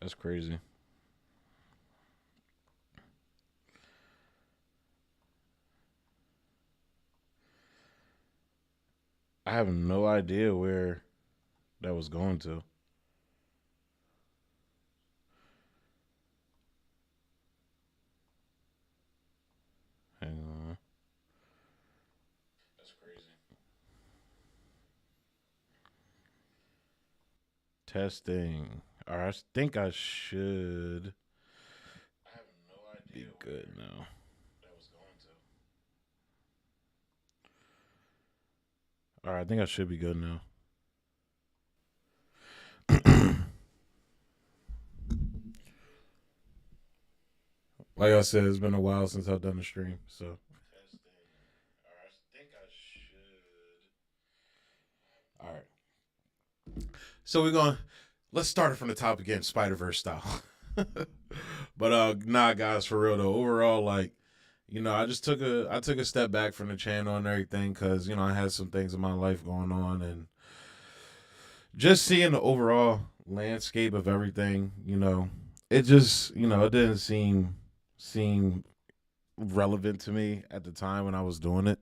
That's crazy. I have no idea where that was going to. Hang on. That's crazy. Testing. All right, I think I should I have no be idea good now. That was going to. All right, I think I should be good now. Like I said, it's been a while since I've done the stream, so. Testing. All right, I think I should. All right. So we're going. Let's start it from the top again, Spider Verse style. But nah, guys, for real though. Overall, like, I took a step back from the channel and everything because I had some things in my life going on, and just seeing the overall landscape of everything, it just it didn't seem relevant to me at the time when I was doing it.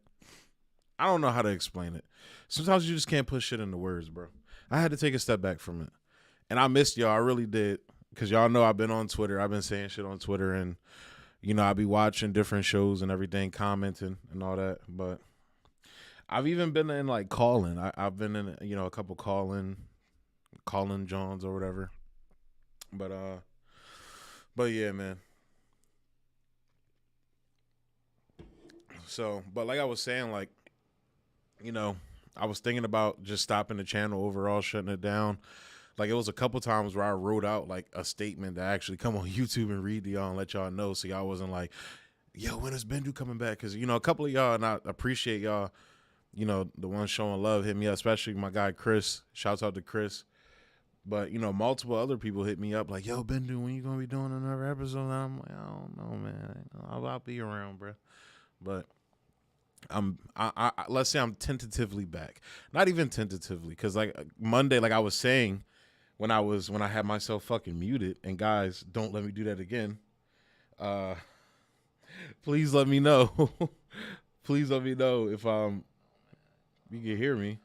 I don't know how to explain it. Sometimes you just can't put shit into words, bro. I had to take a step back from it. And I missed y'all. I really did. Because y'all know I've been on Twitter. I've been saying shit on Twitter. And, I be watching different shows and everything, commenting and all that. But I've even been in, like, calling. I've been in, a couple calling Johns or whatever. But yeah, man. So, but like I was saying, like, you know, I was thinking about just stopping the channel overall, shutting it down. Like it was a couple times where I wrote out like a statement that actually come on YouTube and read to y'all and let y'all know, so y'all wasn't like, "Yo, when is Bendu coming back?" Because a couple of y'all, and I appreciate y'all. The ones showing love hit me up, especially my guy Chris. Shouts out to Chris. But multiple other people hit me up like, "Yo, Bendu, when you gonna be doing another episode?" And I'm like, "I don't know, man. I'll be around, bro." But let's say I'm tentatively back. Not even tentatively, because like Monday, like I was saying, when I had myself fucking muted, and guys, don't let me do that again. Uh, please let me know. Please let me know if you can hear me.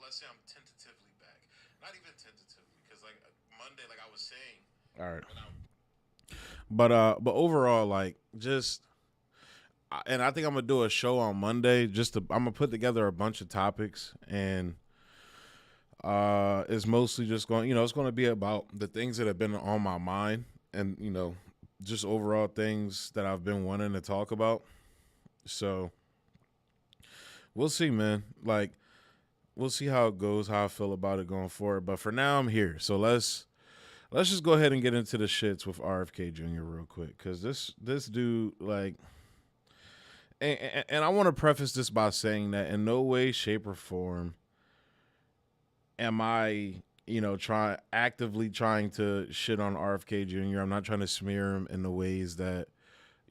Let's say I'm tentatively back. Not even tentatively, because like Monday, like I was saying. All right. But overall, like just, and I think I'm gonna do a show on Monday. I'm gonna put together a bunch of topics, and it's mostly just going. It's going to be about the things that have been on my mind, and just overall things that I've been wanting to talk about. So we'll see, man. Like we'll see how it goes, how I feel about it going forward. But for now, I'm here. So let's just go ahead and get into the shits with RFK Jr. real quick, because this dude, like, and I want to preface this by saying that in no way, shape, or form am I, actively trying to shit on RFK Jr. I'm not trying to smear him in the ways that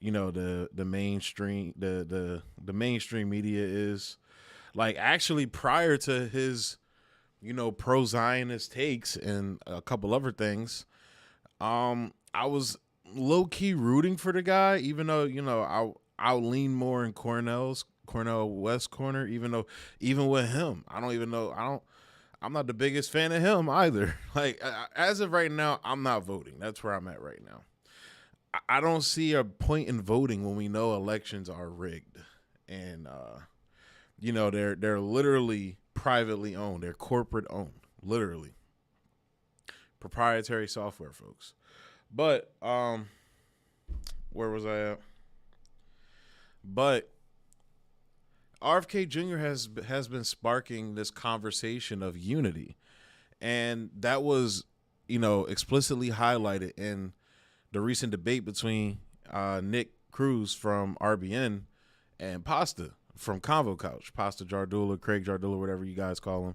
the mainstream the mainstream media is. Like actually, prior to his pro Zionist takes and a couple other things, I was low key rooting for the guy, even though I'll lean more in Cornell West corner, even with him, I don't even know. I'm not the biggest fan of him either. Like as of right now, I'm not voting. That's where I'm at right now. I don't see a point in voting when we know elections are rigged, and they're literally privately owned. They're corporate owned, literally proprietary software, folks. But where was I at? But RFK Jr. has been sparking this conversation of unity, and that was explicitly highlighted in the recent debate between Nick Cruz from RBN and Pasta from Convo Couch, Pasta Jardula, Craig Jardula, whatever you guys call him.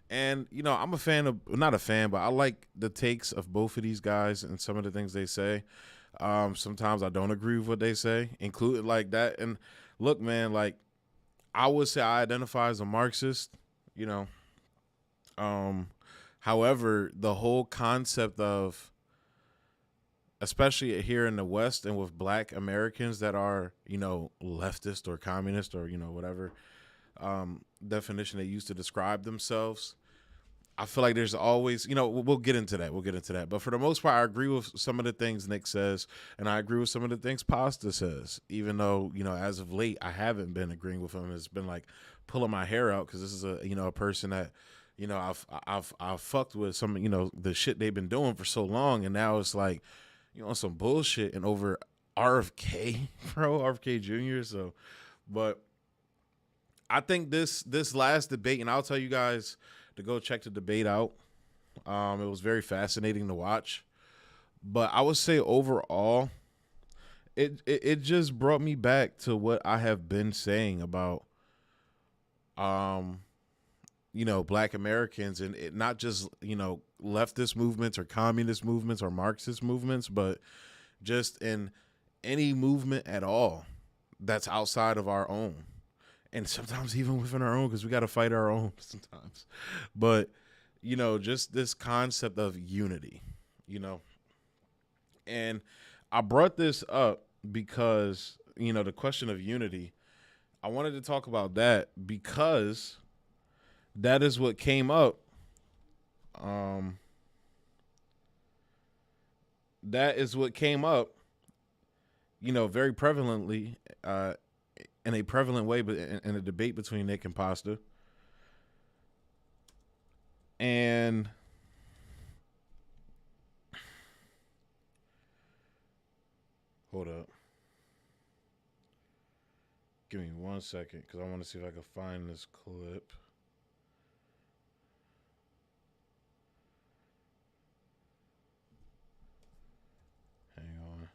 And I'm a fan of, not a fan, but I like the takes of both of these guys and some of the things they say. Sometimes I don't agree with what they say, including like that. And look, man, like I would say I identify as a Marxist. However, the whole concept of, especially here in the West and with Black Americans that are, leftist or communist or, whatever definition they use to describe themselves, I feel like there's always, we'll get into that. We'll get into that. But for the most part, I agree with some of the things Nick says, and I agree with some of the things Pasta says, even though, as of late, I haven't been agreeing with him. It's been like pulling my hair out because this is a person that, I've fucked with some, the shit they've been doing for so long. And now it's like, some bullshit and over RFK, bro, RFK Jr. So, but I think this last debate, and I'll tell you guys to go check the debate out. It was very fascinating to watch, but I would say overall, it just brought me back to what I have been saying about, Black Americans, and it not just, leftist movements or communist movements or Marxist movements, but just in any movement at all that's outside of our own. And sometimes even within our own, because we got to fight our own sometimes. But, just this concept of unity, And I brought this up because, the question of unity, I wanted to talk about that because that is what came up. That is what came up, very prevalently, in a prevalent way, but in a debate between Nick and Pasta. And hold up. Give me 1 second, because I want to see if I can find this clip. Hang on.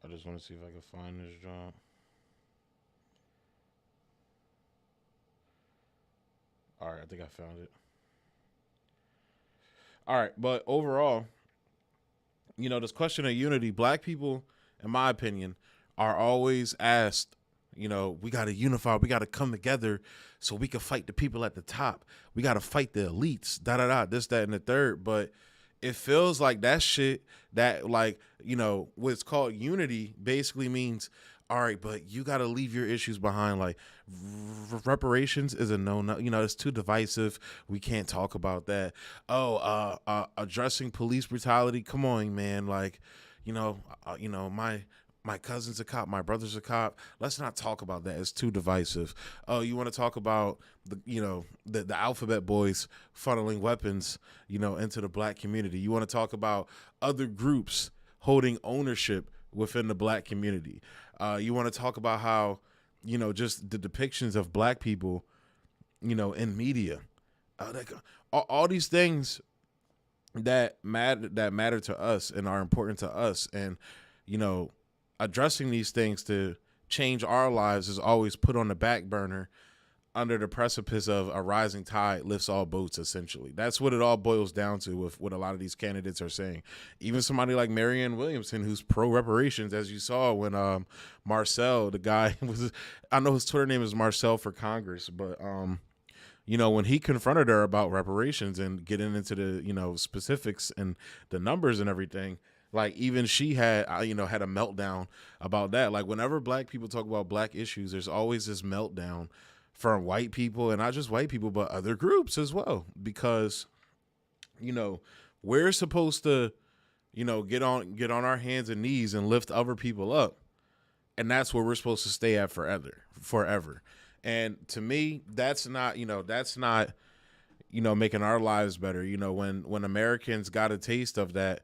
I just want to see if I can find this job. All right, I think I found it. All right, but overall, this question of unity, Black people, in my opinion, are always asked, we got to unify, we got to come together so we can fight the people at the top. We got to fight the elites, this, that, and the third. But it feels like that shit that, like, what's called unity basically means, all right, but you got to leave your issues behind. Like, reparations is a no. It's too divisive. We can't talk about that. Addressing police brutality. Come on, man. Like, my cousin's a cop, my brother's a cop. Let's not talk about that. It's too divisive. Oh, you want to talk about the alphabet boys funneling weapons, into the Black community. You want to talk about other groups holding ownership within the Black community. You want to talk about how, just the depictions of Black people, in media, all these things that matter to us and are important to us. And, addressing these things to change our lives is always put on the back burner under the precipice of a rising tide lifts all boats, essentially. That's what it all boils down to with what a lot of these candidates are saying. Even somebody like Marianne Williamson, who's pro-reparations, as you saw when Marcel, the guy, I know his Twitter name is Marcel for Congress, but, when he confronted her about reparations and getting into the, specifics and the numbers and everything, like, even she had, had a meltdown about that. Like, whenever Black people talk about Black issues, there's always this meltdown from white people, and not just white people, but other groups as well. Because, we're supposed to, get on our hands and knees and lift other people up. And that's where we're supposed to stay at forever. And to me, that's not making our lives better. When Americans got a taste of that,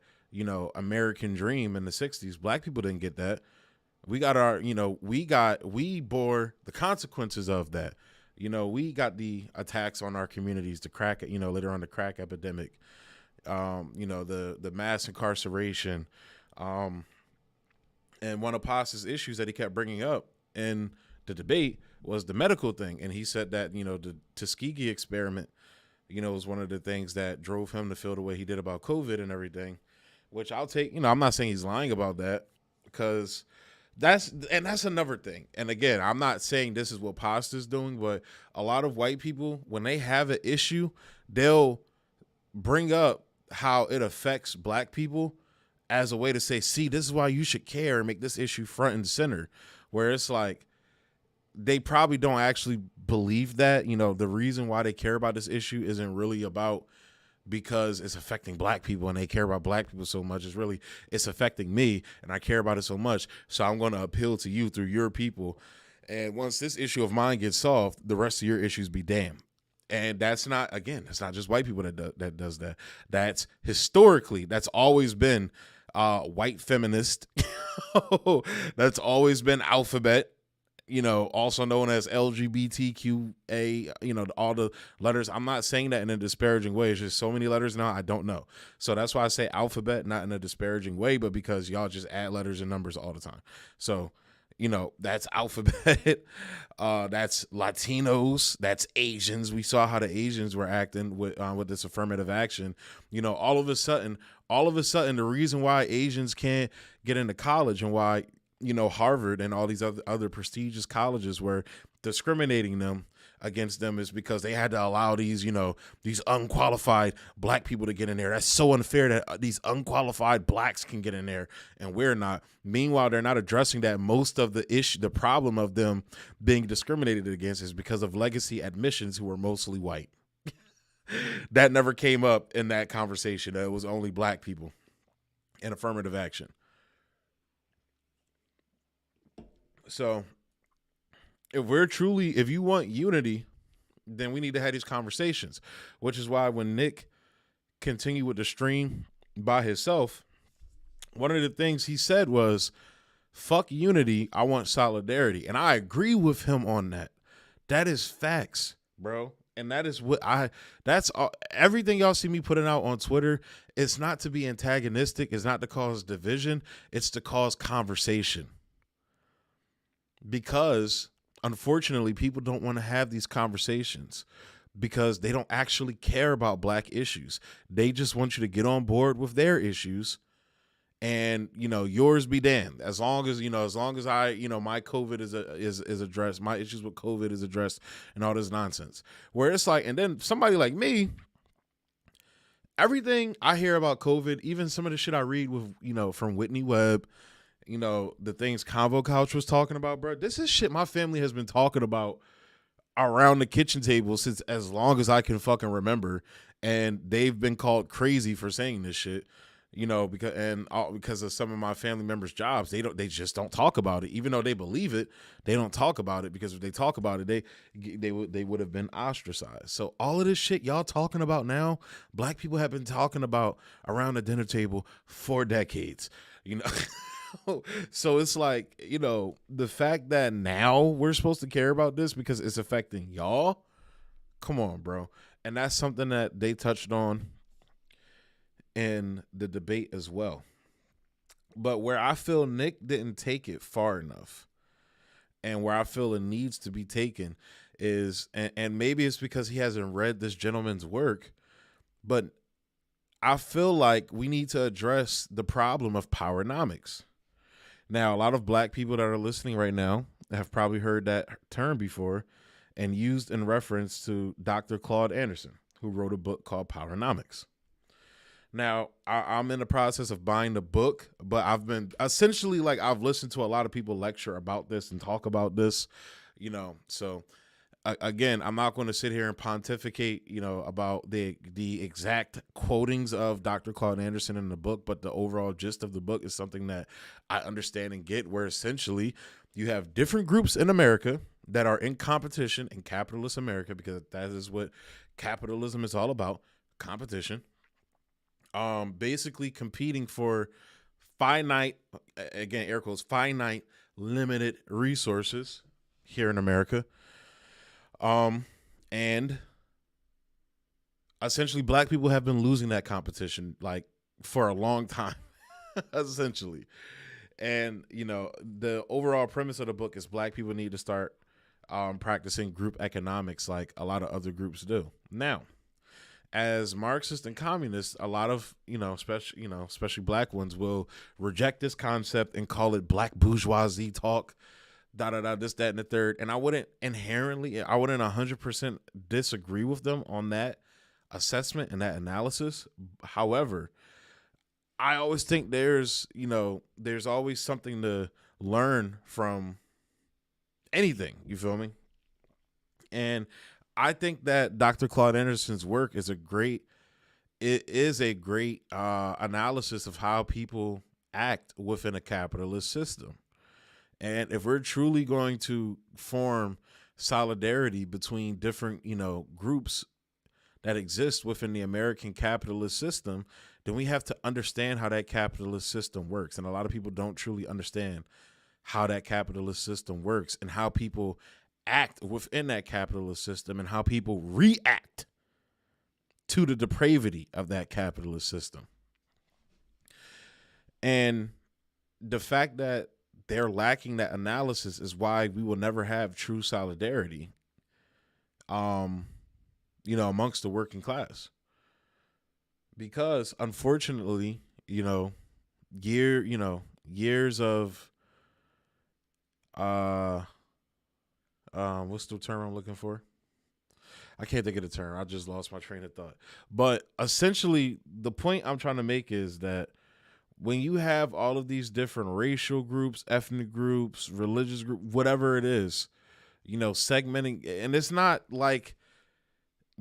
American dream in the 60s, Black people didn't get that. We got we bore the consequences of that. We got the attacks on our communities, the crack, later on the crack epidemic, the mass incarceration, and one of Pas's issues that he kept bringing up in the debate was the medical thing. And he said that, the Tuskegee experiment, was one of the things that drove him to feel the way he did about COVID and everything, which I'll take. I'm not saying he's lying about that, because that's another thing. And again, I'm not saying this is what Pasta's doing, but a lot of white people, when they have an issue, they'll bring up how it affects black people as a way to say, see, this is why you should care and make this issue front and center, where it's like, they probably don't actually believe that, the reason why they care about this issue isn't really about because it's affecting black people and they care about black people so much. It's affecting me and I care about it so much. So I'm going to appeal to you through your people. And once this issue of mine gets solved, the rest of your issues be damned. And that's not just white people that does that. That's historically, that's always been white feminist. That's always been alphabet, also known as LGBTQA, all the letters. I'm not saying that in a disparaging way. It's just so many letters now, I don't know. So that's why I say alphabet, not in a disparaging way, but because y'all just add letters and numbers all the time. So, that's alphabet. That's Latinos. That's Asians. We saw how the Asians were acting with this affirmative action. All of a sudden, the reason why Asians can't get into college and why, Harvard and all these other prestigious colleges were discriminating against them is because they had to allow these unqualified black people to get in there. That's so unfair that these unqualified blacks can get in there and we're not. Meanwhile, they're not addressing that most of the problem of them being discriminated against is because of legacy admissions who were mostly white. That never came up in that conversation. It was only black people and affirmative action. So if you want unity, then we need to have these conversations, which is why when Nick continued with the stream by himself, one of the things he said was, fuck unity, I want solidarity. And I agree with him on that. That is facts, bro. And that is that's everything y'all see me putting out on Twitter. It's not to be antagonistic. It's not to cause division. It's to cause conversation. Because unfortunately, people don't want to have these conversations because they don't actually care about black issues. They just want you to get on board with their issues and, yours be damned. As long as I, my COVID is addressed, my issues with COVID is addressed and all this nonsense. Where it's like, and then somebody like me, everything I hear about COVID, even some of the shit I read with, from Whitney Webb, the things Convo Couch was talking about, bro. This is shit my family has been talking about around the kitchen table since as long as I can fucking remember. And they've been called crazy for saying this shit, because of some of my family members' jobs. They just don't talk about it. Even though they believe it, they don't talk about it because if they talk about it, they would have been ostracized. So all of this shit y'all talking about now, black people have been talking about around the dinner table for decades, So it's like, the fact that now we're supposed to care about this because it's affecting y'all. Come on, bro. And that's something that they touched on in the debate as well. But where I feel Nick didn't take it far enough and where I feel it needs to be taken is, and maybe it's because he hasn't read this gentleman's work, but I feel like we need to address the problem of powernomics. Now, a lot of black people that are listening right now have probably heard that term before and used in reference to Dr. Claude Anderson, who wrote a book called Powernomics. Now, I'm in the process of buying the book, but I've been essentially I've listened to a lot of people lecture about this and talk about this, so again, I'm not going to sit here and pontificate, about the exact quotings of Dr. Claude Anderson in the book, but the overall gist of the book is something that I understand and get, where essentially you have different groups in America that are in competition in capitalist America, because that is what capitalism is all about, competition, basically competing for finite, again, air quotes, finite, limited resources here in America. And essentially black people have been losing that competition like for a long time, essentially. And, the overall premise of the book is black people need to start practicing group economics like a lot of other groups do. Now, as Marxists and communists, a lot of, especially black ones will reject this concept and call it black bourgeoisie talk, this, that, and the third. And I wouldn't 100% disagree with them on that assessment and that analysis. However, I always think there's always something to learn from anything. You feel me? And I think that Dr. Claude Anderson's work is a great analysis of how people act within a capitalist system. And if we're truly going to form solidarity between different, groups that exist within the American capitalist system, then we have to understand how that capitalist system works. And a lot of people don't truly understand how that capitalist system works and how people act within that capitalist system and how people react to the depravity of that capitalist system. And the fact that they're lacking that analysis is why we will never have true solidarity, amongst the working class. Because unfortunately, years of, what's the term I'm looking for? I can't think of the term. I just lost my train of thought. But essentially, the point I'm trying to make is that when you have all of these different racial groups, ethnic groups, religious groups, whatever it is, segmenting, and it's not like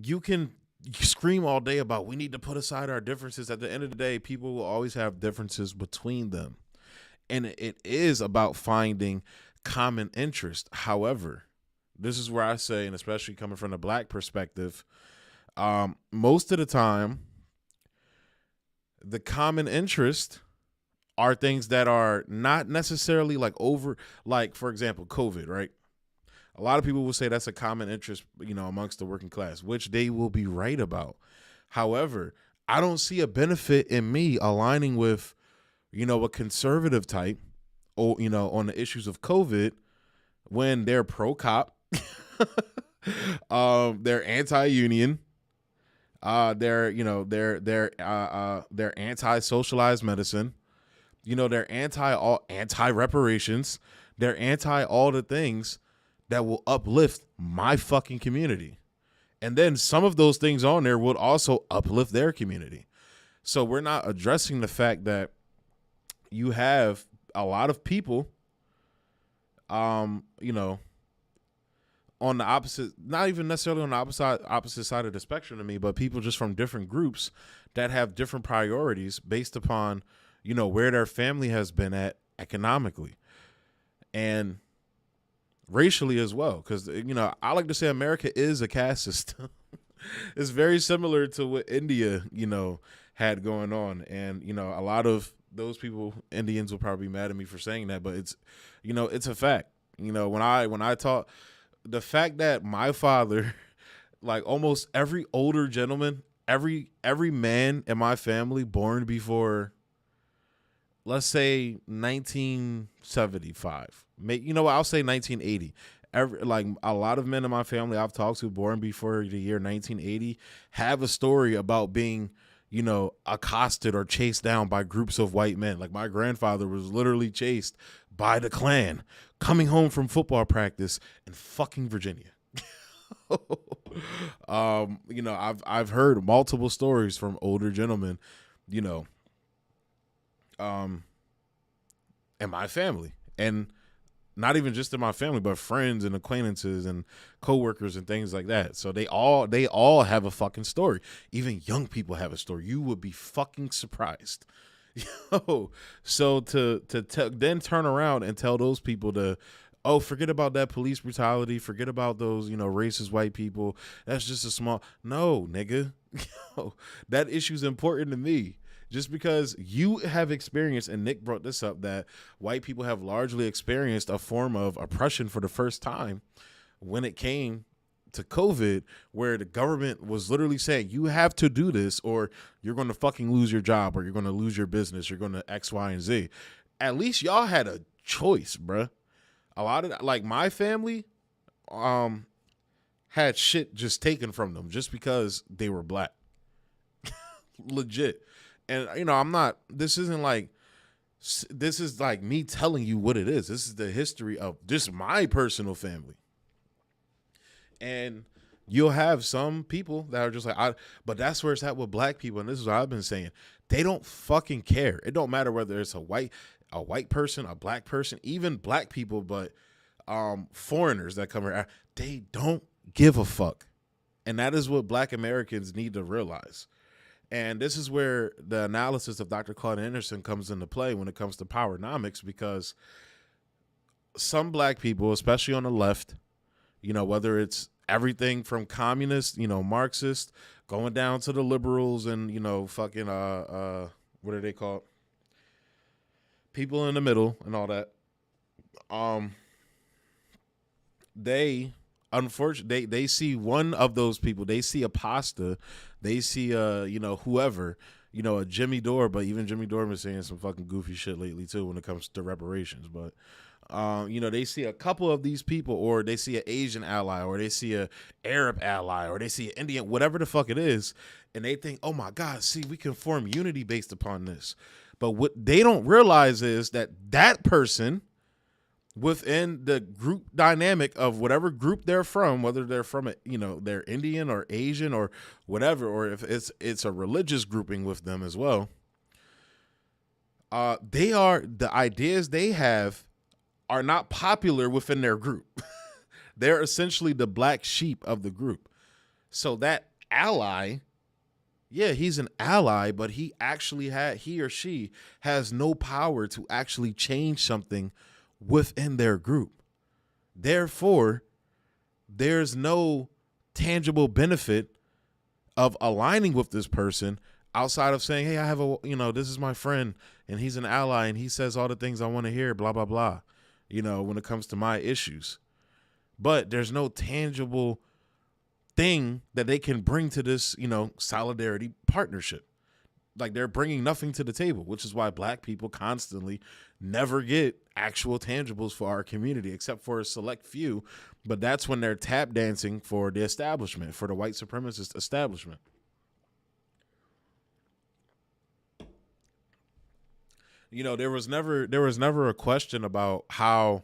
you can scream all day about we need to put aside our differences. At the end of the day, people will always have differences between them. And it is about finding common interest. However, this is where I say, and especially coming from the black perspective, most of the time, the common interest are things that are not necessarily for example, COVID, right? A lot of people will say that's a common interest, amongst the working class, which they will be right about. However, I don't see a benefit in me aligning with, a conservative type, or, on the issues of COVID when they're pro-cop, they're anti-union, they're anti-socialized medicine, they're anti-reparations, they're anti all the things that will uplift my fucking community. And then some of those things on there would also uplift their community. So we're not addressing the fact that you have a lot of people, on the opposite, not even necessarily on the opposite side of the spectrum to me, but people just from different groups that have different priorities based upon, where their family has been at economically and racially as well. Because, I like to say America is a caste system. It's very similar to what India, had going on. And, a lot of those people, Indians, will probably be mad at me for saying that, but it's, it's a fact. When I talk, the fact that my father, like almost every older gentleman, every man in my family born before, let's say 1975, I'll say 1980. A lot of men in my family I've talked to born before the year 1980 have a story about being, accosted or chased down by groups of white men. Like my grandfather was literally chased by the Klan coming home from football practice in fucking Virginia. I've heard multiple stories from older gentlemen, in my family, and not even just in my family, but friends and acquaintances and coworkers and things like that. So they all have a fucking story. Even young people have a story. You would be fucking surprised. So to then turn around and tell those people forget about that police brutality, forget about those, racist white people. That's just no, nigga. That issue's important to me. Just because you have experienced, and Nick brought this up, that white people have largely experienced a form of oppression for the first time when it came to COVID, where the government was literally saying, you have to do this or you're going to fucking lose your job or you're going to lose your business. You're going to X, Y, and Z. At least y'all had a choice, bruh. A lot of, like, my family had shit just taken from them just because they were black. Legit. And, you know, this is like me telling you what it is. This is the history of just my personal family. And you'll have some people that are just like, but that's where it's at with black people. And this is what I've been saying. They don't fucking care. It don't matter whether it's a white person, a black person, even black people, but foreigners that come here, they don't give a fuck. And that is what black Americans need to realize. And this is where the analysis of Dr. Claude Anderson comes into play when it comes to powernomics, because some black people, especially on the left, you know, whether it's everything from communist, you know, Marxist, going down to the liberals and, you know, fucking, what are they called? People in the middle and all that. They, unfortunately, they see one of those people. They see a pasta. They see you know, whoever, you know, a Jimmy Dore. But even Jimmy Dore been saying some fucking goofy shit lately too when it comes to reparations. But you know, they see a couple of these people, or they see an Asian ally, or they see a Arab ally, or they see an Indian, whatever the fuck it is, and they think, oh my God, see, we can form unity based upon this. But what they don't realize is that that person within the group dynamic of whatever group they're from, whether they're from, you know, they're Indian or Asian or whatever, or if it's a religious grouping with them as well, the ideas they have are not popular within their group. They're essentially the black sheep of the group. So that ally, yeah, he's an ally, but he or she has no power to actually change something within their group. Therefore, there's no tangible benefit of aligning with this person outside of saying, hey, I have this is my friend and he's an ally and he says all the things I want to hear, blah, blah, blah, you know, when it comes to my issues. But there's no tangible thing that they can bring to this, you know, solidarity partnership. Like, they're bringing nothing to the table, which is why black people constantly never get actual tangibles for our community, except for a select few. But that's when they're tap dancing for the establishment, for the white supremacist establishment. You know, there was never a question about how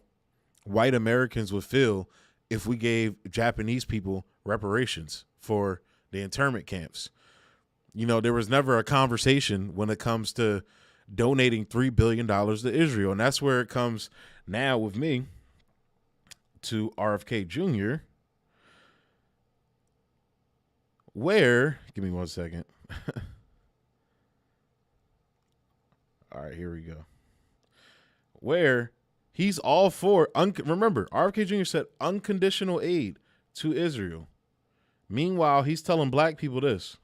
white Americans would feel if we gave Japanese people reparations for the internment camps. You know, there was never a conversation when it comes to donating $3 billion to Israel. And that's where it comes now with me to RFK Jr., where, give me 1 second. All right, here we go. Where he's all for, remember, RFK Jr. said unconditional aid to Israel. Meanwhile, he's telling black people this.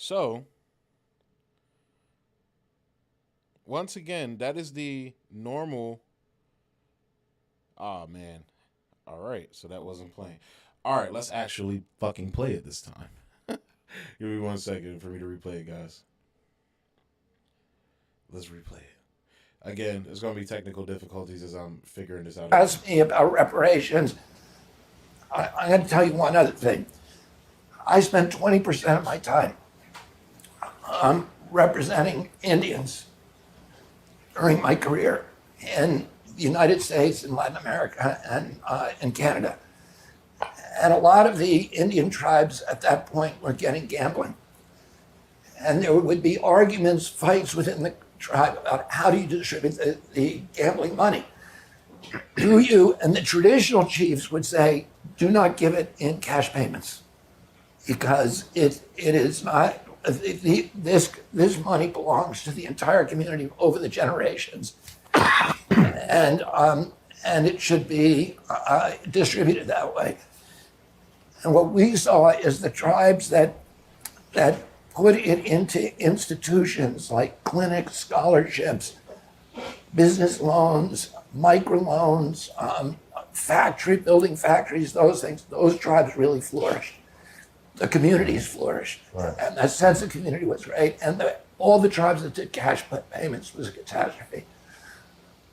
So, once again, that is the normal. Oh, man. All right. So that wasn't playing. All right. Let's actually fucking play it this time. Give me 1 second for me to replay it, guys. Let's replay it. Again, there's going to be technical difficulties as I'm figuring this out. Ask me about reparations. I'm going to tell you one other thing. I spent 20% of my time representing Indians during my career in the United States and Latin America and in Canada. And a lot of the Indian tribes at that point were getting gambling. And there would be arguments, fights within the tribe about how do you distribute the gambling money. Do you, and the traditional chiefs would say, do not give it in cash payments because it is not, this money belongs to the entire community over the generations. And it should be distributed that way. And what we saw is the tribes that put it into institutions like clinics, scholarships, business loans, microloans, building factories, those things, those tribes really flourished. The communities flourished. Right. And that sense of community was great. And all the tribes that did cash payments was a catastrophe.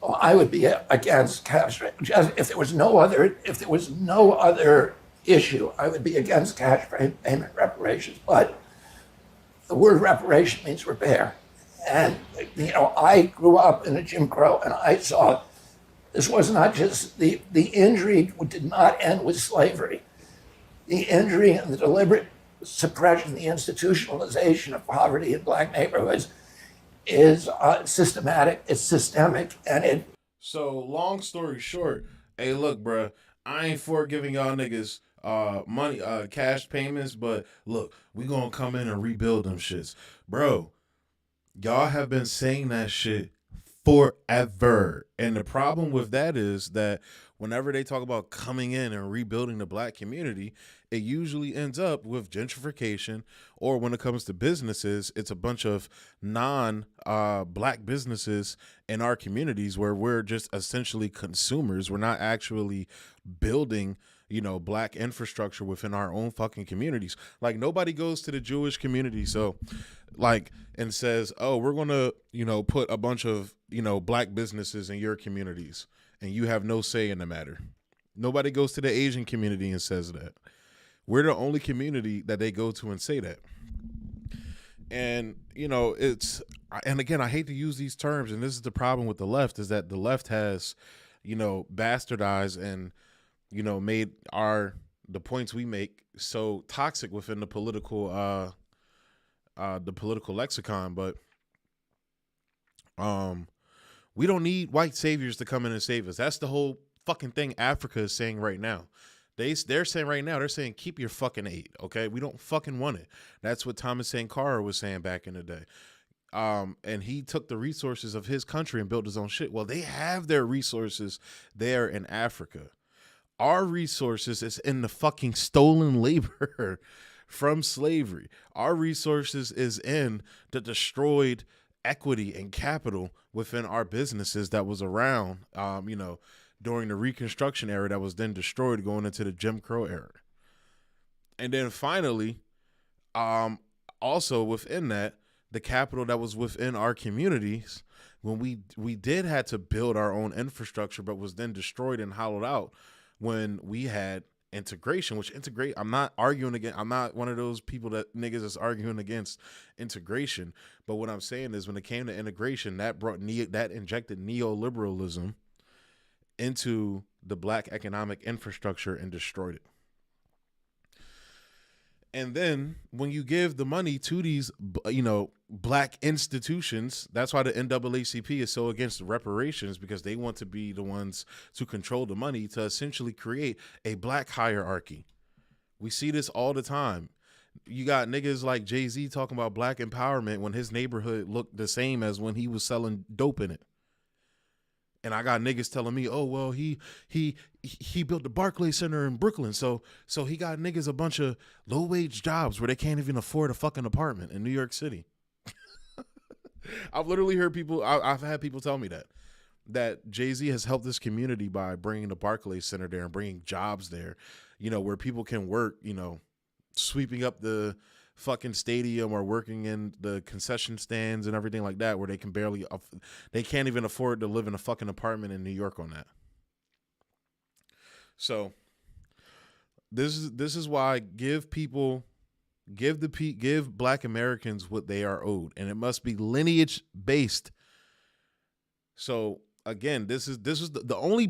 Well, I would be against cash. If there was no other issue, I would be against cash payment reparations. But the word reparation means repair. And, I grew up in a Jim Crow and I saw this was not just the injury did not end with slavery. The injury and the deliberate suppression, the institutionalization of poverty in black neighborhoods is systematic, it's systemic, and it. So, long story short, hey, look, bruh, I ain't for giving y'all niggas money, cash payments, but look, we gonna come in and rebuild them shits. Bro, y'all have been saying that shit forever. And the problem with that is that whenever they talk about coming in and rebuilding the black community, it usually ends up with gentrification, or when it comes to businesses, it's a bunch of non-black businesses in our communities where we're just essentially consumers. We're not actually building black infrastructure within our own fucking communities. Like, nobody goes to the Jewish community and says, oh, we're gonna put a bunch of black businesses in your communities and you have no say in the matter. Nobody goes to the Asian community and says that. We're the only community that they go to and say that. And and again, I hate to use these terms, and this is the problem with the left, is that the left has bastardized and made the points we make so toxic within the political lexicon. But we don't need white saviors to come in and save us. That's the whole fucking thing Africa is saying right now. They're saying right now, they're saying, keep your fucking aid, okay? We don't fucking want it. That's what Thomas Sankara was saying back in the day. And he took the resources of his country and built his own shit. Well, they have their resources there in Africa. Our resources is in the fucking stolen labor from slavery. Our resources is in the destroyed equity and capital within our businesses that was around, during the Reconstruction era that was then destroyed going into the Jim Crow era. And then finally, also within that, the capital that was within our communities, when we did had to build our own infrastructure, but was then destroyed and hollowed out when we had integration, I'm not arguing against. I'm not one of those people that niggas is arguing against integration. But what I'm saying is when it came to integration, that injected neoliberalism into the black economic infrastructure and destroyed it. And then when you give the money to these, black institutions, that's why the NAACP is so against reparations, because they want to be the ones to control the money to essentially create a black hierarchy. We see this all the time. You got niggas like Jay-Z talking about black empowerment when his neighborhood looked the same as when he was selling dope in it. And I got niggas telling me, oh well, he built the Barclays Center in Brooklyn, so he got niggas a bunch of low wage jobs where they can't even afford a fucking apartment in New York City. I've literally heard people. I've had people tell me that Jay-Z has helped this community by bringing the Barclays Center there and bringing jobs there, where people can work, sweeping up the fucking stadium or working in the concession stands and everything like that, where they can't even afford to live in a fucking apartment in New York on that. So this is why give Black Americans what they are owed, and it must be lineage based. So again, this is the only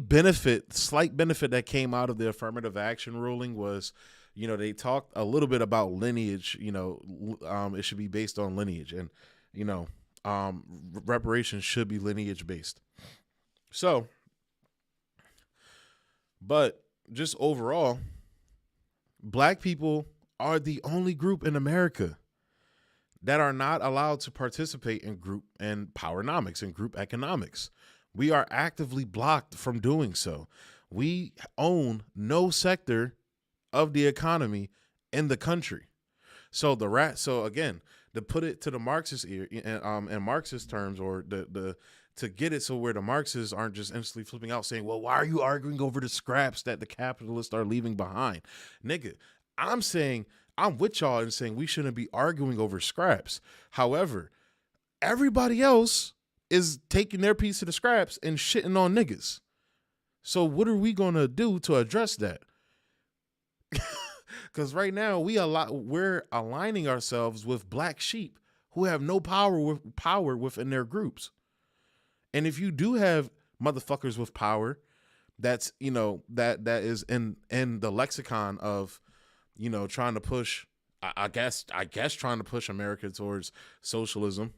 slight benefit that came out of the affirmative action ruling was, they talked a little bit about lineage. It should be based on lineage, and reparations should be lineage based. So, but just overall, Black people are the only group in America that are not allowed to participate in group and powernomics and group economics. We are actively blocked from doing so. We own no sector of the economy in the country. So again, to put it to the Marxist ear and Marxist terms, or to get it so where the Marxists aren't just instantly flipping out saying, well, why are you arguing over the scraps that the capitalists are leaving behind? Nigga, I'm saying, I'm with y'all and saying we shouldn't be arguing over scraps. However, everybody else is taking their piece of the scraps and shitting on niggas. So what are we going to do to address that? Because right now we're aligning ourselves with black sheep who have no power within their groups. And if you do have motherfuckers with power, that's that is in the lexicon of trying to push, I guess trying to push America towards socialism.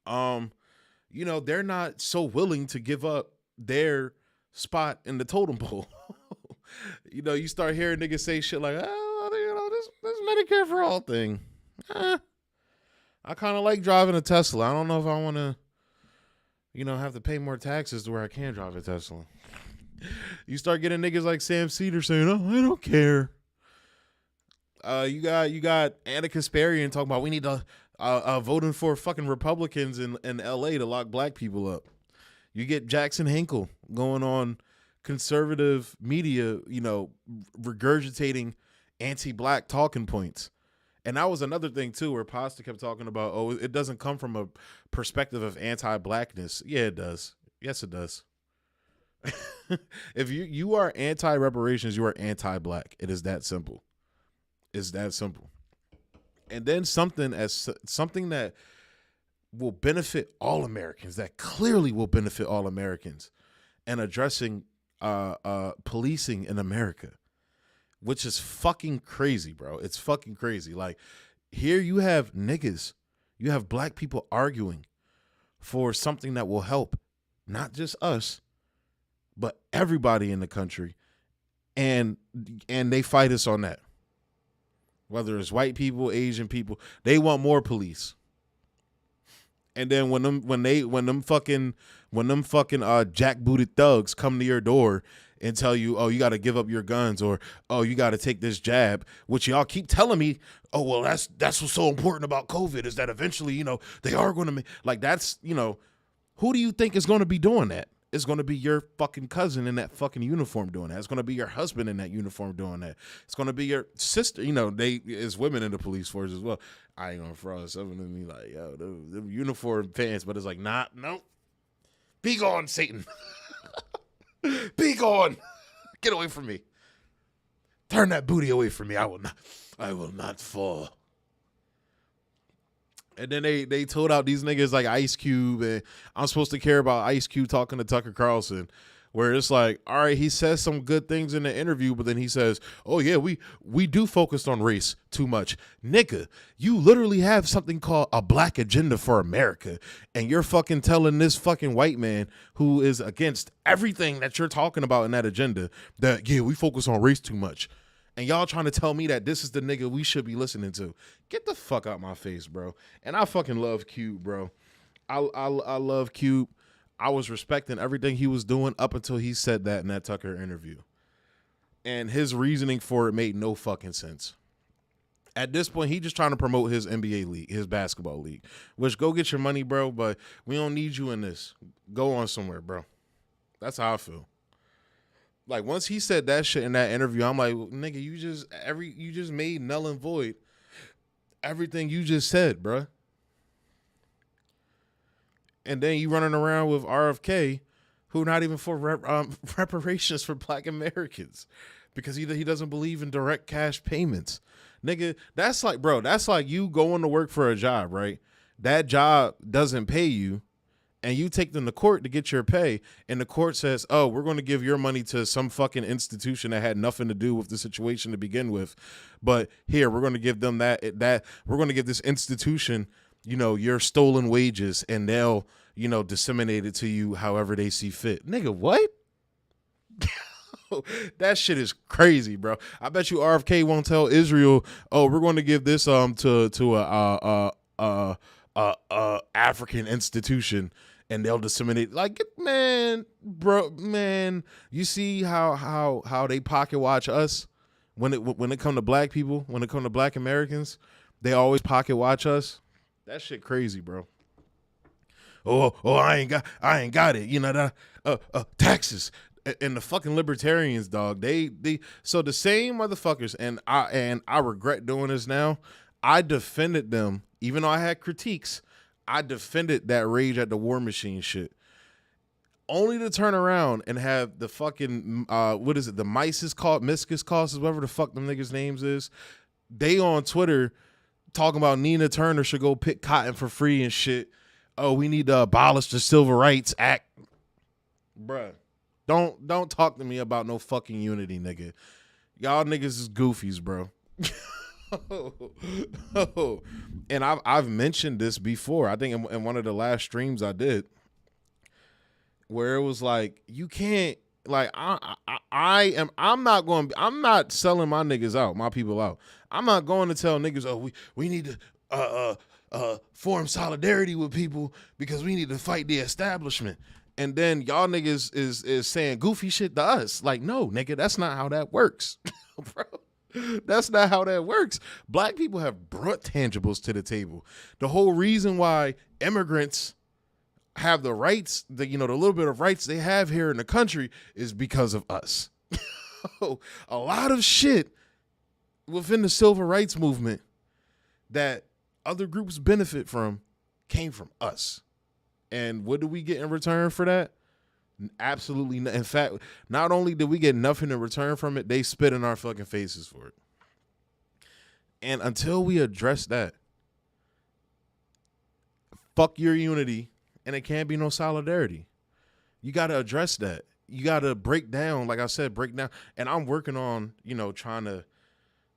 They're not so willing to give up their spot in the totem pole. You start hearing niggas say shit like, this Medicare for all thing. I kind of like driving a Tesla. I don't know if I want to, have to pay more taxes to where I can drive a Tesla. You start getting niggas like Sam Cedar saying, oh, I don't care. You got Anna Kasparian talking about we need to voting for fucking Republicans in LA to lock black people up. You get Jackson Hinkle going on conservative media, regurgitating anti-black talking points. And that was another thing too, where Pasta kept talking about, oh, it doesn't come from a perspective of anti-blackness. Yeah, it does. Yes, it does. If you are anti-reparations, you are anti-black. It is that simple. It's that simple. And then something that will benefit all Americans, that clearly will benefit all Americans, and addressing policing in America, which is fucking crazy, bro. It's fucking crazy. Like, here you have niggas, you have black people arguing for something that will help not just us, but everybody in the country, and they fight us on that. Whether it's white people, Asian people, they want more police. And then when them fucking jackbooted thugs come to your door and tell you, oh, you got to give up your guns, or oh, you got to take this jab, which y'all keep telling me, oh, well, that's what's so important about COVID, is that eventually, they are going to like, that's, who do you think is going to be doing that? It's going to be your fucking cousin in that fucking uniform doing that. It's going to be your husband in that uniform doing that. It's going to be your sister. They is women in the police force as well. I ain't gonna fraud some of them. Like, yo, the uniform pants, but it's like, nah, no. Be gone, Satan. Be gone. Get away from me. Turn that booty away from me. I will not fall. And then they told out these niggas like Ice Cube, and I'm supposed to care about Ice Cube talking to Tucker Carlson, where it's like, all right, he says some good things in the interview, but then he says, oh yeah, we do focus on race too much. Nigga, you literally have something called a black agenda for America, and you're fucking telling this fucking white man who is against everything that you're talking about in that agenda that, yeah, we focus on race too much. And y'all trying to tell me that this is the nigga we should be listening to. Get the fuck out my face, bro. And I fucking love Cube, bro. I love Cube. I was respecting everything he was doing up until he said that in that Tucker interview. And his reasoning for it made no fucking sense. At this point, he just trying to promote his NBA league, his basketball league. Which, go get your money, bro, but we don't need you in this. Go on somewhere, bro. That's how I feel. Like, once he said that shit in that interview, I'm like, nigga, you just made null and void everything you just said, bro. And then you running around with RFK, who not even for reparations for Black Americans, because he doesn't believe in direct cash payments. Nigga, that's like you going to work for a job, right? That job doesn't pay you, and you take them to court to get your pay, and the court says, oh, we're going to give your money to some fucking institution that had nothing to do with the situation to begin with. But here, we're going to give them that we're going to give this institution, your stolen wages, and they'll, disseminate it to you however they see fit. Nigga, what? That shit is crazy, bro. I bet you RFK won't tell Israel, oh, we're going to give this to a African institution and they'll disseminate. Like, man, you see how they pocket watch us when it come to Black people, when it come to Black Americans, they always pocket watch us. That shit crazy, bro. Oh, I ain't got it. Taxes. And the fucking libertarians, dog, they so the same motherfuckers, and I regret doing this now. I defended them, even though I had critiques. I defended that rage at the war machine shit, only to turn around and have the fucking what is it? The Miscus causes, whatever the fuck them niggas' names is. They on Twitter talking about Nina Turner should go pick cotton for free and shit. Oh, we need to abolish the Civil Rights Act, bruh. Don't talk to me about no fucking unity, nigga. Y'all niggas is goofies, bro. And I've mentioned this before. I think in one of the last streams I did, where it was like, you can't, like, I'm not selling my niggas out, my people out. I'm not going to tell niggas, oh, we need to form solidarity with people because we need to fight the establishment. And then y'all niggas is saying goofy shit to us. Like, no, nigga, that's not how that works. Bro, that's not how that works. Black people have brought tangibles to the table. The whole reason why immigrants have the rights, the little bit of rights they have here in the country is because of us. A lot of shit within the civil rights movement that other groups benefit from came from us. And what do we get in return for that? Absolutely not. In fact, not only did we get nothing in return from it, they spit in our fucking faces for it. And until we address that, fuck your unity, and it can't be no solidarity. You got to address that. You got to break down, like I said, break down. And I'm working on, trying to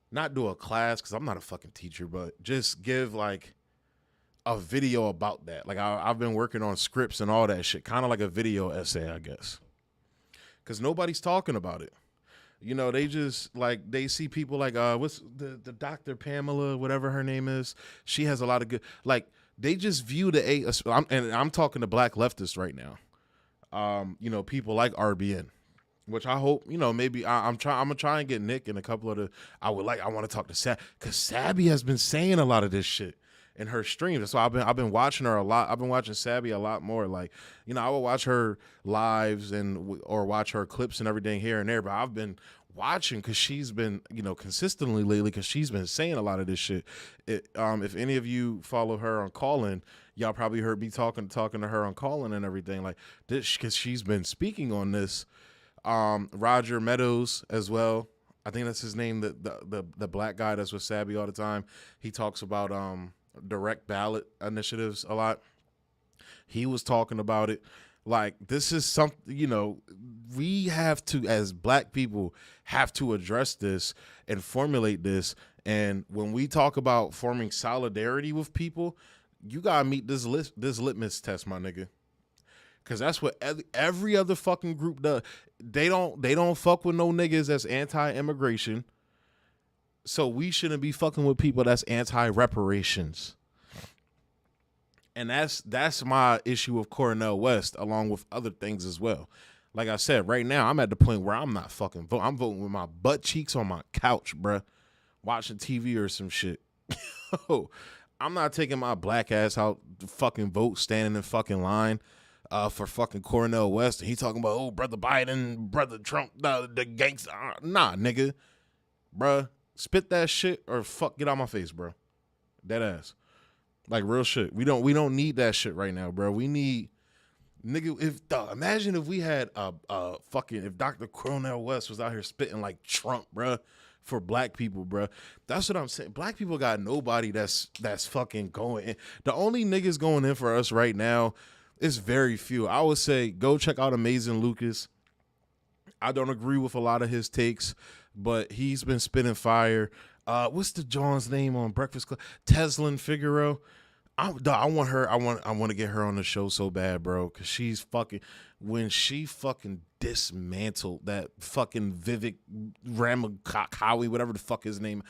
not do a class because I'm not a fucking teacher, but just give like a video about that. Like I've been working on scripts and all that shit, kind of like a video essay, I guess, because nobody's talking about it. They just like, they see people like what's the Dr. Pamela, whatever her name is. She has a lot of good, like, they just view I'm talking to Black leftists right now. People like RBN, which I hope, maybe I'm gonna try and get Nick and a couple of the, I want to talk to Sab, because Sabby has been saying a lot of this shit in her streams. So I've been watching her a lot. I've been watching Sabby a lot more. Like, I will watch her lives or watch her clips and everything here and there. But I've been watching because she's been, consistently lately, because she's been saying a lot of this shit. If any of you follow her on Callin, y'all probably heard me talking to her on Callin and everything like this, because she's been speaking on this. Roger Meadows as well. I think that's his name. The black guy that's with Sabby all the time. He talks about direct ballot initiatives a lot. He was talking about it. Like, this is something, we have to, as Black people, have to address this and formulate this. And when we talk about forming solidarity with people, you gotta meet this litmus test, my nigga. Because that's what every other fucking group does. They don't fuck with no niggas that's anti-immigration. So we shouldn't be fucking with people that's anti-reparations. And that's my issue with Cornel West, along with other things as well. Like I said, right now I'm at the point where I'm not fucking voting. I'm voting with my butt cheeks on my couch, bruh, watching TV or some shit. I'm not taking my black ass out to fucking vote, standing in fucking line for fucking Cornel West. And he talking about, oh, brother Biden, brother Trump, the gangster. Nah, nigga, bruh, spit that shit or fuck, get out my face, bro. Dead ass. Like real shit. We don't need that shit right now, bro. We need nigga. Imagine if we had a fucking if Dr. Cornel West was out here spitting like Trump, bro, for black people, bro. That's what I'm saying. Black people got nobody that's fucking going in. The only niggas going in for us right now is very few. I would say go check out Amazing Lucas. I don't agree with a lot of his takes, but he's been spitting fire. What's the John's name on Breakfast Club? Teslin Figaro. I want her. I want to get her on the show so bad, bro. Cause she's fucking when she fucking dismantled that fucking Vivek Ramakawi, whatever the fuck his name.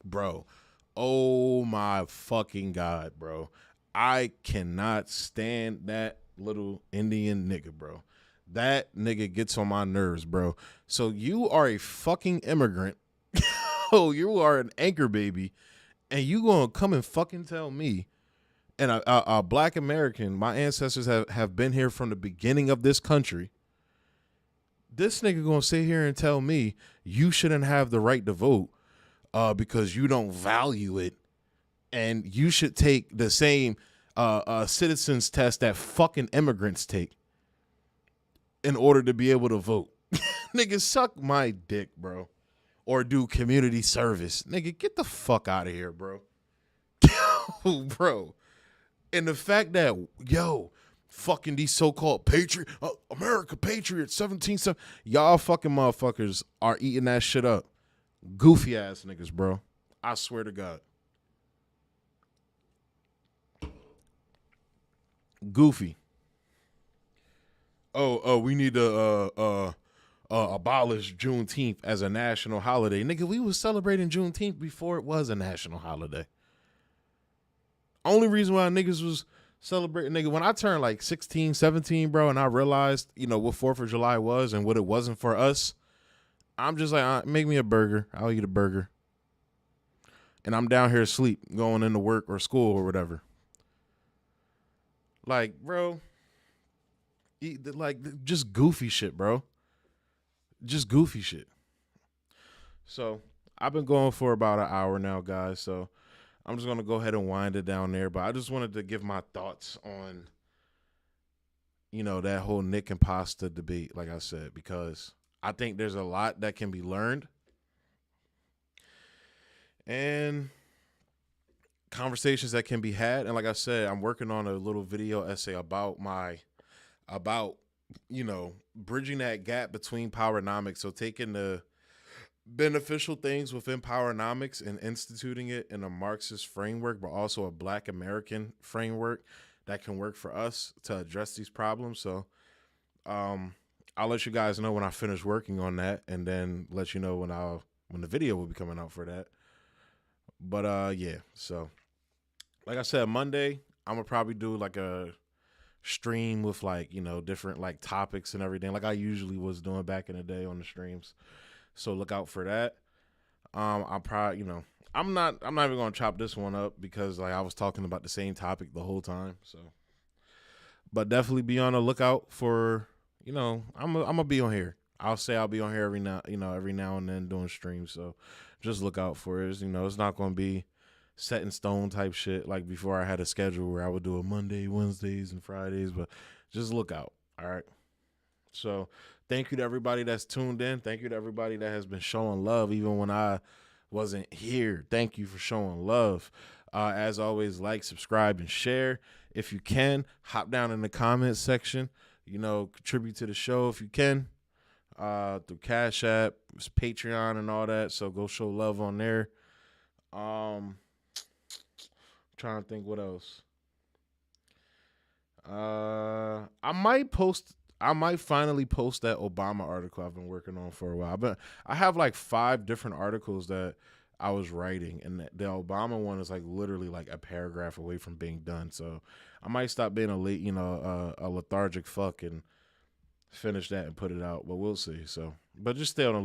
Bro. Oh my fucking god, bro. I cannot stand that little Indian nigga, bro. That nigga gets on my nerves, bro. So you are a fucking immigrant. Oh, you are an anchor baby, and you gonna come and fucking tell me, and a black American, my ancestors have been here from the beginning of this country. This nigga gonna sit here and tell me you shouldn't have the right to vote because you don't value it, and you should take the same citizens test that fucking immigrants take in order to be able to vote. Nigga, suck my dick, bro. Or do community service. Nigga, get the fuck out of here, bro. Bro. And the fact that, fucking these so-called patriot, America Patriots, 17, y'all fucking motherfuckers are eating that shit up. Goofy ass niggas, bro. I swear to God. Goofy. We need to abolish Juneteenth as a national holiday. Nigga, we was celebrating Juneteenth before it was a national holiday. Only reason why niggas was celebrating, nigga, when I turned like 16, 17, bro, and I realized, what 4th of July was and what it wasn't for us, I'm just like, make me a burger. I'll eat a burger. And I'm down here asleep, going into work or school or whatever. Like, bro, just goofy shit, bro. Just goofy shit. So I've been going for about an hour now, guys. So I'm just going to go ahead and wind it down there. But I just wanted to give my thoughts on, that whole Nick and Pasta debate, like I said, because I think there's a lot that can be learned. And conversations that can be had. And like I said, I'm working on a little video essay about bridging that gap between powernomics. So taking the beneficial things within powernomics and instituting it in a Marxist framework, but also a Black American framework that can work for us to address these problems. So I'll let you guys know when I finish working on that, and then let you know when the video will be coming out for that. But yeah, so like I said, Monday I'm gonna probably do like a stream with different like topics and everything, like I usually was doing back in the day on the streams. So look out for that. I'll probably, I'm not even gonna chop this one up because I was talking about the same topic the whole time. So, but definitely be on the lookout for, I'm gonna be on here. I'll be on here every now and then doing streams. So just look out for it. It's not gonna be set in stone type shit like before I had a schedule where I would do a Monday, Wednesdays, and Fridays, but just look out. All right. So thank you to everybody that's tuned in. Thank you to everybody that has been showing love even when I wasn't here. Thank you for showing love. As always, like, subscribe, and share. If you can, hop down in the comments section. Contribute to the show if you can. Through Cash App, Patreon, and all that. So go show love on there. Trying to think what else. I might finally post that Obama article I've been working on for a while. But I have like 5 different articles that I was writing, and the Obama one is like literally like a paragraph away from being done. So I might stop being a late, a lethargic fuck and finish that and put it out. But we'll see. So, but just stay on the